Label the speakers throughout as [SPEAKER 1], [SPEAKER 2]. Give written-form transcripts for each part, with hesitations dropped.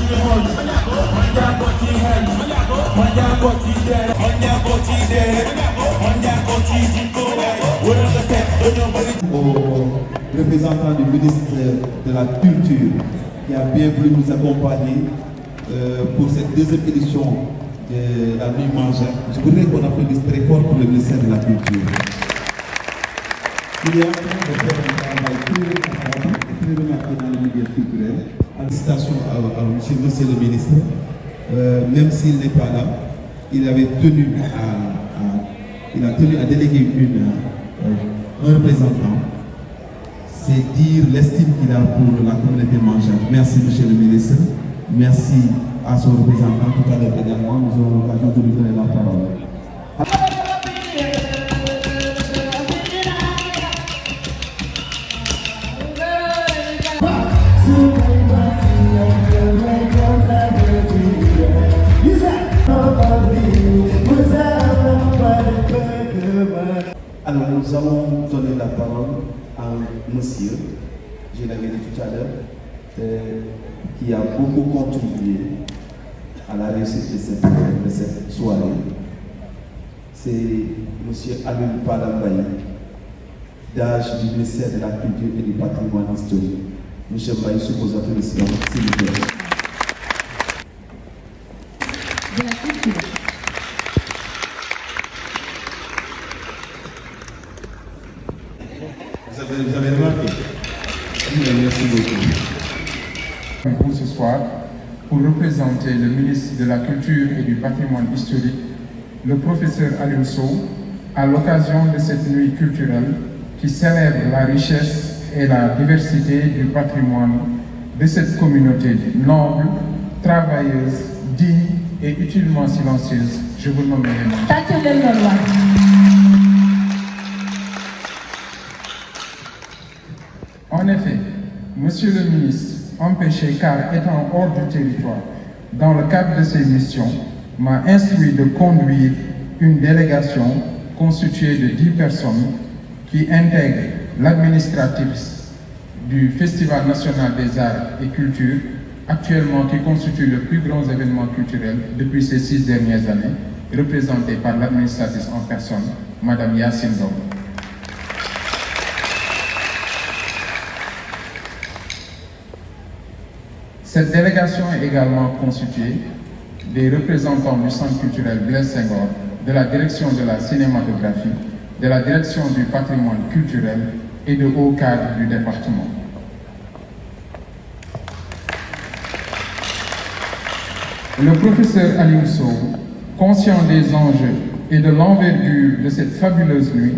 [SPEAKER 1] Au représentant du ministre de la Culture qui a bien voulu nous accompagner pour cette deuxième édition de la Nuit Mangeur. Je voudrais qu'on applaudisse très fort pour le ministère de la Culture. Il est en train de faire un travail très remarqué dans le milieu culturel. Félicitations à monsieur le ministre. Même s'il n'est pas là, il avait tenu à déléguer un représentant. C'est dire l'estime qu'il a pour la communauté mangeante. Merci monsieur le ministre. Merci à son représentant tout à l'heure également. Nous aurons l'occasion de lui donner la parole. Alors nous allons donner la parole à un monsieur, je l'avais dit tout à l'heure, qui a beaucoup contribué à la réussite de cette soirée. C'est monsieur Alioune Palambaye, d'âge du ministère de la Culture et du Patrimoine historique. Monsieur Mbaye, sous vos applaudissements, s'il vous plaît.
[SPEAKER 2] De la culture.
[SPEAKER 1] Vous avez remarqué? Merci beaucoup.
[SPEAKER 3] Pour ce soir, pour représenter le ministre de la Culture et du Patrimoine historique, le professeur Alioune Sow, à l'occasion de cette nuit culturelle qui célèbre la richesse et la diversité du patrimoine de cette communauté noble, travailleuse, digne et utilement silencieuse. Je vous nomme les noms. En effet, Monsieur le ministre, empêché car étant hors du territoire, dans le cadre de ses missions, m'a instruit de conduire une délégation constituée de 10 personnes qui intègrent l'administratif du Festival national des arts et cultures, actuellement qui constitue le plus grand événement culturel depuis ces 6 dernières années, représenté par l'administratrice en personne, Madame Yacine Dom. Cette délégation est également constituée des représentants du Centre culturel Blaise Senghor, de la direction de la cinématographie, de la direction du patrimoine culturel et de hauts cadres du département. Le professeur Alioune Sow, conscient des enjeux et de l'envergure de cette fabuleuse nuit,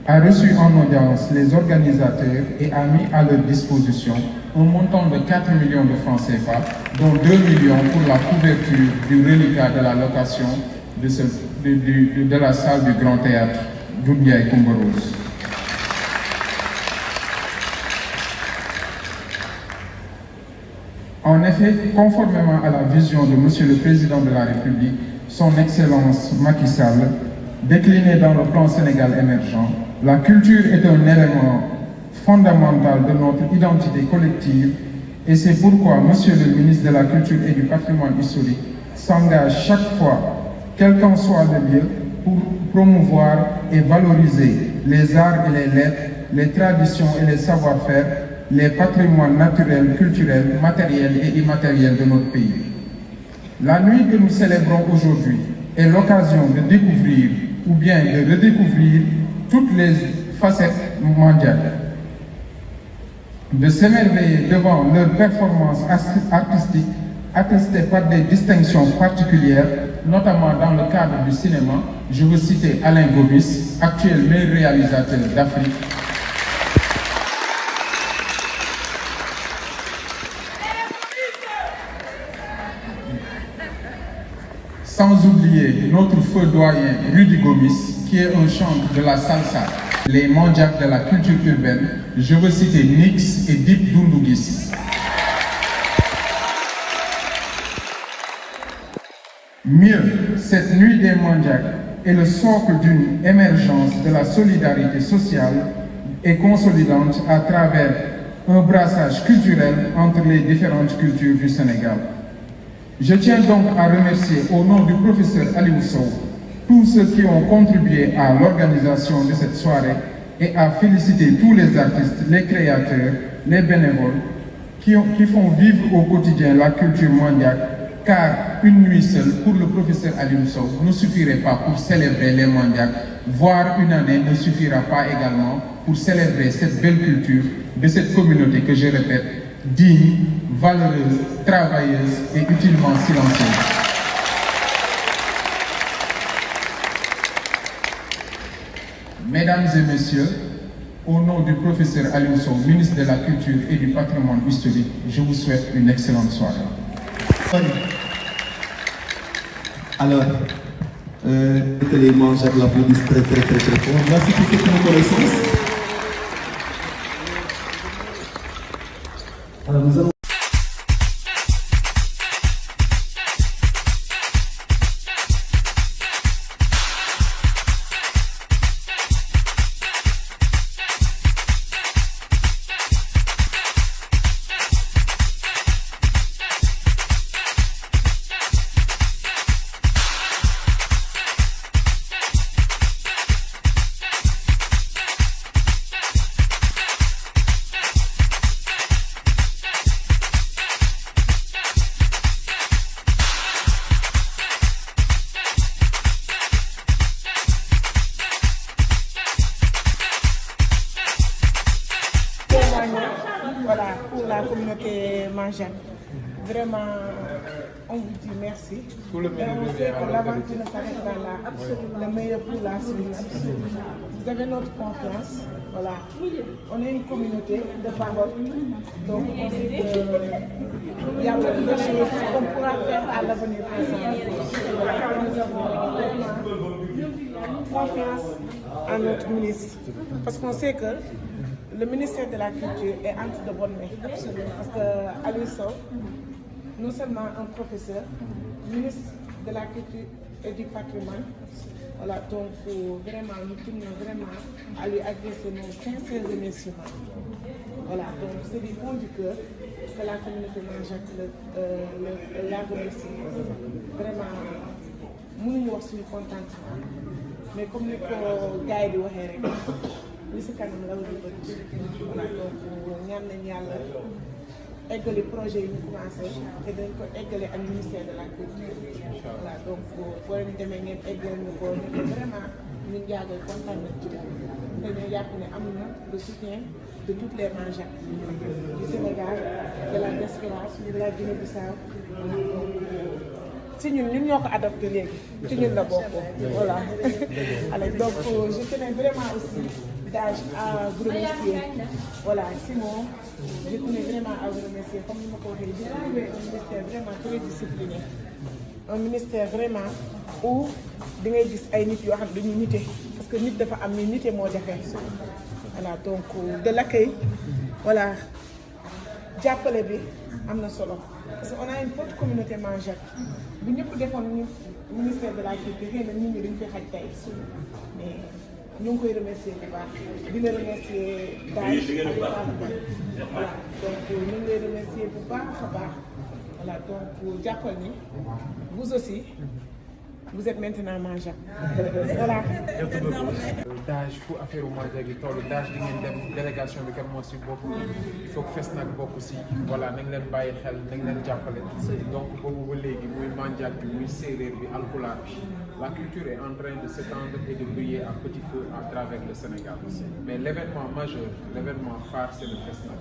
[SPEAKER 3] a reçu en audience les organisateurs et a mis à leur disposition un montant de 4 millions de francs CFA, dont 2 millions pour la couverture du reliquat de la location de la salle du Grand Théâtre Doudou Coumba-Rose. En effet, conformément à la vision de Monsieur le Président de la République, son Excellence Macky Sall, déclinée dans le plan Sénégal émergent, la culture est un élément fondamental de notre identité collective et c'est pourquoi Monsieur le ministre de la Culture et du Patrimoine historique s'engage chaque fois, quel qu'en soit le lieu, pour promouvoir et valoriser les arts et les lettres, les traditions et les savoir-faire, les patrimoines naturels, culturels, matériels et immatériels de notre pays. La nuit que nous célébrons aujourd'hui est l'occasion de découvrir ou bien de redécouvrir toutes les facettes mondiales, de s'émerveiller devant leurs performances artistiques attestées par des distinctions particulières, notamment dans le cadre du cinéma. Je veux citer Alain Gomis, actuel meilleur réalisateur d'Afrique. Sans oublier notre feu doyen Rudy Gomis, qui est un chantre de la salsa, les mondiaques de la culture urbaine. Je veux citer Nix et Dip Doundougis. Mieux, cette nuit des mondiaques est le socle d'une émergence de la solidarité sociale et consolidante à travers un brassage culturel entre les différentes cultures du Sénégal. Je tiens donc à remercier au nom du professeur Aliou Sow tous ceux qui ont contribué à l'organisation de cette soirée et à féliciter tous les artistes, les créateurs, les bénévoles qui font vivre au quotidien la culture mondiale, car une nuit seule pour le professeur Aliou Sow ne suffirait pas pour célébrer les mondiales, voire une année ne suffira pas également pour célébrer cette belle culture de cette communauté que je répète, digne, valeureuse, travailleuse et utilement silencieuse. Mesdames et messieurs, au nom du professeur Aliou Sow, ministre de la Culture et du Patrimoine historique, je vous souhaite une excellente soirée.
[SPEAKER 1] Alors, que les mangeurs l'applaudissent très fort. Merci pour cette reconnaissance. Alors, nous allons...
[SPEAKER 4] Voilà, pour la communauté mangeante. Vraiment, on vous dit merci. Et on sait que l'aventure ne s'arrête pas là. Le meilleur pour la suite. Vous avez notre confiance. Voilà. On est une communauté de parole. Donc on sait qu'il y a beaucoup de choses qu'on pourra faire à l'avenir ensemble. Voilà. Nous avons vraiment confiance en notre ministre. Parce qu'on sait que le ministère de la Culture est entre de bonnes mains. Absolument. Parce que Aliou Sow, non seulement un professeur, ministre de la Culture et du Patrimoine, voilà, donc vraiment, nous tenons vraiment à lui adresser nos sincères remerciements. Voilà, donc c'est du fond du cœur que la communauté mangeante la remercie. Vraiment, nous nous sommes contents. Mais comme nous avons gagné de li si kanam la wala bët voilà donc ñaan nañ yàlla eggali projet yi ñu commencé te dañ ko eggale ak ministère de la culture voilà donc boo leen demee ngeen eggal ñu ko vraiment ñun jaagoy kontaan nañ ci moom dañoo jàpp ne am na le soutien de toutes les mangeants du Sénégal de la diaspora de la Guinée-Bissau si ñun ñoo ko adopté léegi ci ñun la bokk voilà alors donc je tenais vraiment aussi à vous remercier. Voilà, Simon, je tenais vraiment à vous remercier. Comme je me disais, j'ai trouvé un ministère vraiment très discipliné. Un ministère vraiment où vous avez dit ay nit yoo xam dañuy nité parce que nit dafa am ni nité moo jafe. Voilà, donc de l'accueil, voilà, jàppale bi am na solo. Parce qu'on a une forte communauté mangeante. Bu ñëpp defoon ministère de la Culture xëy na nit ñi dañ koy xaj tey mais ñu ngi koy remercier bu baax di la remercier daal voilà donc ñu ngi lay remercier bu baax a baax voilà donc jàppal ni vous aussi vous êtes maintenant mangeant voilà.
[SPEAKER 3] Daaj fu affaire u Mandiack gi toll Daaj di ngeen dem délégation bi kan moo si bokk il faut que Fesnac bokk si voilà nañ leen bàyyi xel nañ leen jàppale donc boobu ba léegi muy Mandiack bi muy séeréer bi alpulaar bi la culture est en train de s'étendre et de briller à petit feu à travers le Sénégal mais l'événement majeur l'événement phare c'est le Fesnac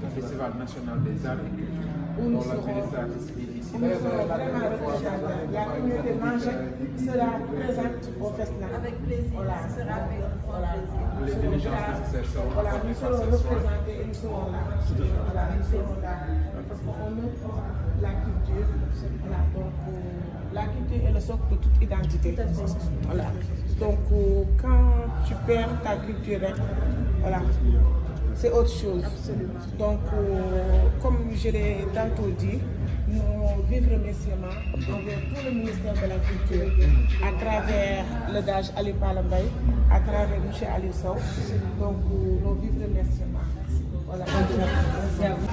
[SPEAKER 3] le Festival national des arts et culture dont l'administratrice est ici.
[SPEAKER 4] La communauté mangeante sera présente au Fesnac. Avec plaisir. Voilà. Voilà.
[SPEAKER 3] Les diligences nécessaires seront
[SPEAKER 4] voilà, nous serons représentés et nous serons là. Voilà, nous serons là. Parce qu'on offre la culture. Voilà, donc la culture est le socle de toute identité. Voilà. Donc quand tu perds ta culture, voilà, c'est autre chose. Donc comme je l'ai tantôt dit, nos vifs remerciements envers tout le ministère de la Culture, à travers le DAGE Ali Palambay, à travers M. Aliou Sow. Donc nos vifs remerciements. Voilà. Merci à vous.